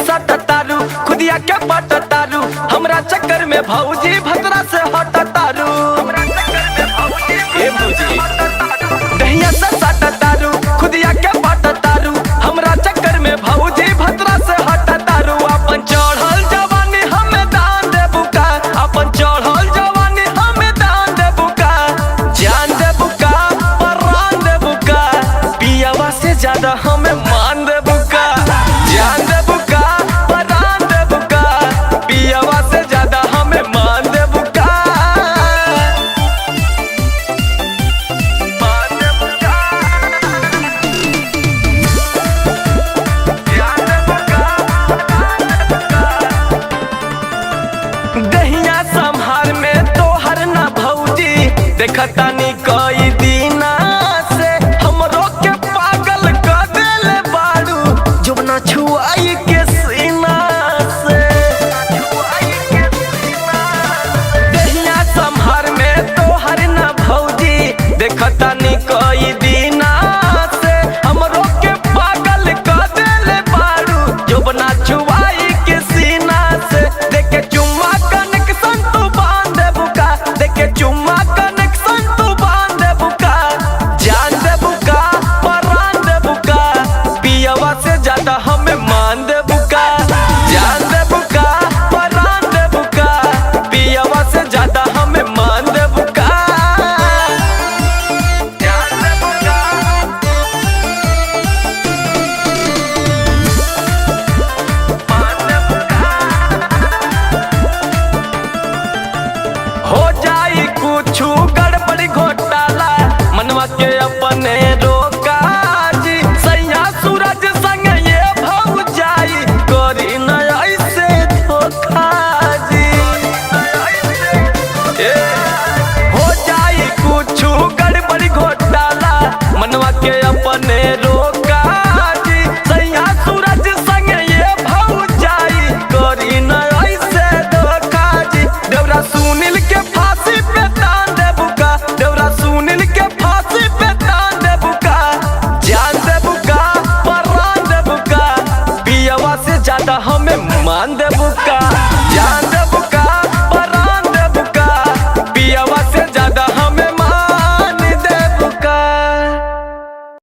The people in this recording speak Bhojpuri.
सट तारू खुदिया के पट तारू हमरा चक्कर में भौजी भतरा से हट तारू ए भौजी दहिया से सट तारू खुदिया के पट तारू हमरा चक्कर में भौजी भतरा से हट तारू अपन चढ़ल जवानी हमें दान देबू का अपन चढ़ल जवानी हमें दान देबू का जान देबू का परान देबू का पियावा से ज्यादा हमें मान देबू का जान देबू का परान देबू का पियावा से ज्यादा हमें मान देबू का मान देबू का जान देबू का दहिया संहार में तोहर ना भौजी देखता नी कई दीना से हमरो के पागल कर देले बाड़ू जुबना छुआई के सीना